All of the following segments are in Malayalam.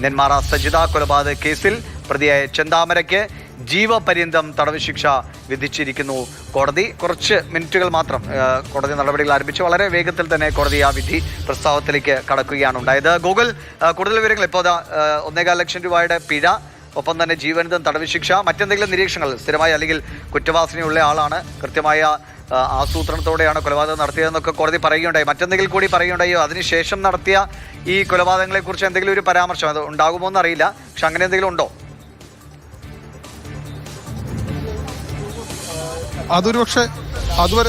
നെന്മാറ സജിത കൊലപാതക കേസിൽ പ്രതിയായ ചെന്താമരയ്ക്ക് ജീവപര്യന്തം തടവ് ശിക്ഷ വിധിച്ചിരിക്കുന്നു കോടതി. കുറച്ച് മിനിറ്റുകൾ മാത്രം കോടതി നടപടികൾ ആരംഭിച്ച് വളരെ വേഗത്തിൽ തന്നെ കോടതി ആ വിധി പ്രസ്താവത്തിലേക്ക് കടക്കുകയാണ് ഉണ്ടായത്. ഗൂഗിൾ കൂടുതൽ വിവരങ്ങൾ ഇപ്പോൾ 1.25 ലക്ഷം രൂപയുടെ പിഴ, ഒപ്പം തന്നെ ജീവപര്യന്തം തടവ് ശിക്ഷ, മറ്റെന്തെങ്കിലും നിരീക്ഷണങ്ങൾ സ്ഥിരമായി അല്ലെങ്കിൽ കുറ്റവാസനയുള്ള ആളാണ്, കൃത്യമായ ആസൂത്രണത്തോടെയാണ് കൊലപാതകം നടത്തിയതെന്നൊക്കെ കോടതി പറയുകയുണ്ടായി. മറ്റെന്തെങ്കിലും കൂടി പറയുകയുണ്ടായോ? അതിനുശേഷം നടത്തിയ ഈ കൊലപാതകങ്ങളെക്കുറിച്ച് എന്തെങ്കിലും ഒരു പരാമർശം അത് ഉണ്ടാകുമോ എന്നറിയില്ല, പക്ഷെ അങ്ങനെ എന്തെങ്കിലും ഉണ്ടോ?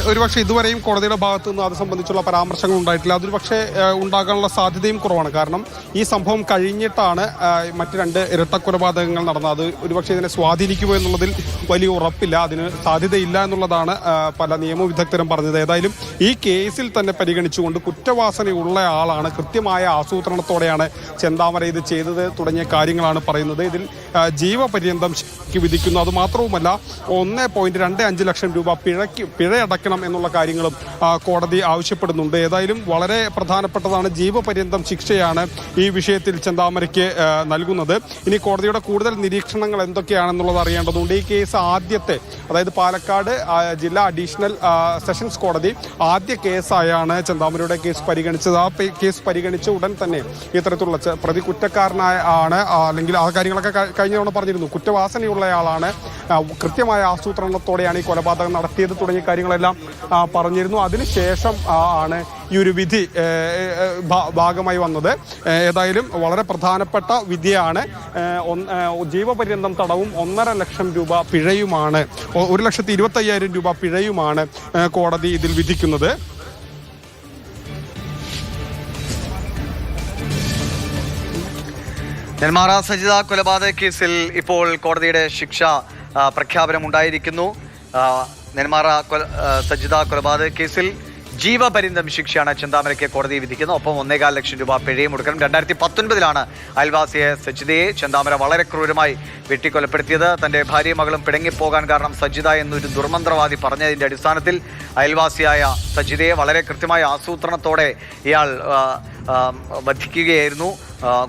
ഒരുപക്ഷെ ഇതുവരെയും കോടതിയുടെ ഭാഗത്തു നിന്ന് അത് സംബന്ധിച്ചുള്ള പരാമർശങ്ങൾ ഉണ്ടായിട്ടില്ല. അതൊരു പക്ഷേ ഉണ്ടാകാനുള്ള സാധ്യതയും കുറവാണ്. കാരണം ഈ സംഭവം കഴിഞ്ഞിട്ടാണ് മറ്റ് 2 ഇരട്ട കൊലപാതകങ്ങൾ നടന്നത്. അത് ഒരുപക്ഷെ ഇതിനെ സ്വാധീനിക്കുമോ എന്നുള്ളതിൽ വലിയ ഉറപ്പില്ല, അതിന് സാധ്യതയില്ല എന്നുള്ളതാണ് പല നിയമവിദഗ്ധരും പറഞ്ഞത്. ഏതായാലും ഈ കേസിൽ തന്നെ പരിഗണിച്ചുകൊണ്ട് കുറ്റവാസനയുള്ള ആളാണ്, കൃത്യമായ ആസൂത്രണത്തോടെയാണ് ചെന്താമര ഇത് ചെയ്തത് തുടങ്ങിയ കാര്യങ്ങളാണ് പറയുന്നത്. ഇതിൽ ജീവപര്യന്തം വിധിക്കുന്നു. അതുമാത്രവുമല്ല 1.25 ലക്ഷം രൂപ പിഴയടക്കണം എന്നുള്ള കാര്യങ്ങളും കോടതി ആവശ്യപ്പെടുന്നുണ്ട്. ഏതായാലും വളരെ പ്രധാനപ്പെട്ടതാണ്, ജീവപര്യന്തം ശിക്ഷയാണ് ഈ വിഷയത്തിൽ ചെന്താമരയ്ക്ക് നൽകുന്നത്. ഇനി കോടതിയുടെ കൂടുതൽ നിരീക്ഷണങ്ങൾ എന്തൊക്കെയാണെന്നുള്ളത് അറിയേണ്ടതുണ്ട്. ഈ കേസ് ആദ്യത്തെ, അതായത് പാലക്കാട് ജില്ലാ അഡീഷണൽ സെഷൻസ് കോടതി ആദ്യ കേസായാണ് ചെന്താമരയുടെ കേസ് പരിഗണിച്ചത്. ആ കേസ് പരിഗണിച്ച ഉടൻ തന്നെ ഇത്തരത്തിലുള്ള പ്രതി കുറ്റക്കാരനായ ആണ്, അല്ലെങ്കിൽ ആ കാര്യങ്ങളൊക്കെ കഴിഞ്ഞ തവണ പറഞ്ഞിരുന്നു, കുറ്റവാസനയുള്ളയാളാണ്, കൃത്യമായ ആസൂത്രണത്തോടെയാണ് ഈ കൊലപാതകം നടത്തിയത് തുടങ്ങിയ കാര്യങ്ങളെല്ലാം പറഞ്ഞിരുന്നു. അതിനുശേഷം ആണ് ഈ ഒരു വിധി ഭാഗമായി വന്നത്. ഏതായാലും വളരെ പ്രധാനപ്പെട്ട വിധിയാണ്. ജീവപര്യന്തം തടവും 1.5 ലക്ഷം രൂപ പിഴയുമാണ്, 1,25,000 രൂപ പിഴയുമാണ് കോടതി ഇതിൽ വിധിക്കുന്നത്. നെന്മാറ സജിത കൊലപാതക കേസിൽ ഇപ്പോൾ കോടതിയുടെ ശിക്ഷ പ്രഖ്യാപനം ഉണ്ടായിരിക്കുന്നു. നെന്മാറ സജിത കൊലപാതക കേസിൽ ജീവപര്യന്തം ശിക്ഷയാണ് ചെന്താമരയ്ക്ക് കോടതി വിധിക്കുന്നത്. ഒപ്പം 1.25 ലക്ഷം രൂപ പിഴയും കൊടുക്കണം. 2019 അയൽവാസിയെ സജിതയെ ചെന്താമര വളരെ ക്രൂരമായി വെട്ടിക്കൊലപ്പെടുത്തിയത്. തൻ്റെ ഭാര്യയും മകളും പിണങ്ങിപ്പോകാൻ കാരണം സജിത എന്നൊരു ദുർമന്ത്രവാദി പറഞ്ഞതിൻ്റെ അടിസ്ഥാനത്തിൽ അയൽവാസിയായ സജിതയെ വളരെ കൃത്യമായ ആസൂത്രണത്തോടെ ഇയാൾ വധിക്കുകയായിരുന്നു,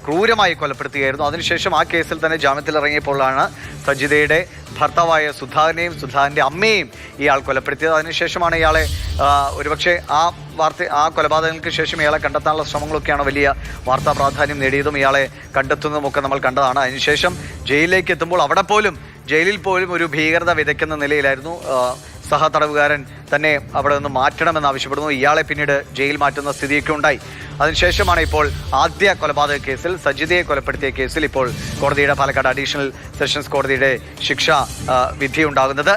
ക്രൂരമായി കൊലപ്പെടുത്തുകയായിരുന്നു. അതിനുശേഷം ആ കേസിൽ തന്നെ ജാമ്യത്തിലിറങ്ങിയപ്പോഴാണ് സജിതയുടെ ഭർത്താവായ സുധാകരനെയും സുധാകരൻ്റെ അമ്മയെയും ഇയാൾ കൊലപ്പെടുത്തിയത്. അതിനുശേഷമാണ് ഇയാളെ ഒരുപക്ഷെ ആ കൊലപാതകങ്ങൾക്ക് ശേഷം ഇയാളെ കണ്ടെത്താനുള്ള ശ്രമങ്ങളൊക്കെയാണ് വലിയ വാർത്താ പ്രാധാന്യം നേടിയതും ഇയാളെ കണ്ടെത്തുന്നതുമൊക്കെ നമ്മൾ കണ്ടതാണ്. അതിനുശേഷം ജയിലിലേക്ക് എത്തുമ്പോൾ ജയിലിൽ പോലും ഒരു ഭീകരത വിതയ്ക്കുന്ന നിലയിലായിരുന്നു. സഹതടവുകാരൻ തന്നെ അവിടെ നിന്ന് മാറ്റണമെന്ന് ആവശ്യപ്പെടുന്നു. ഇയാളെ പിന്നീട് ജയിൽ മാറ്റുന്ന സ്ഥിതിയൊക്കെ ഉണ്ടായി. അതിനുശേഷമാണ് ഇപ്പോൾ ആദ്യ കൊലപാതക കേസിൽ സജിതയെ കൊലപ്പെടുത്തിയ കേസിൽ ഇപ്പോൾ കോടതിയുടെ പാലക്കാട് അഡീഷണൽ സെഷൻസ് കോടതിയുടെ ശിക്ഷ വിധി ഉണ്ടാകുന്നത്.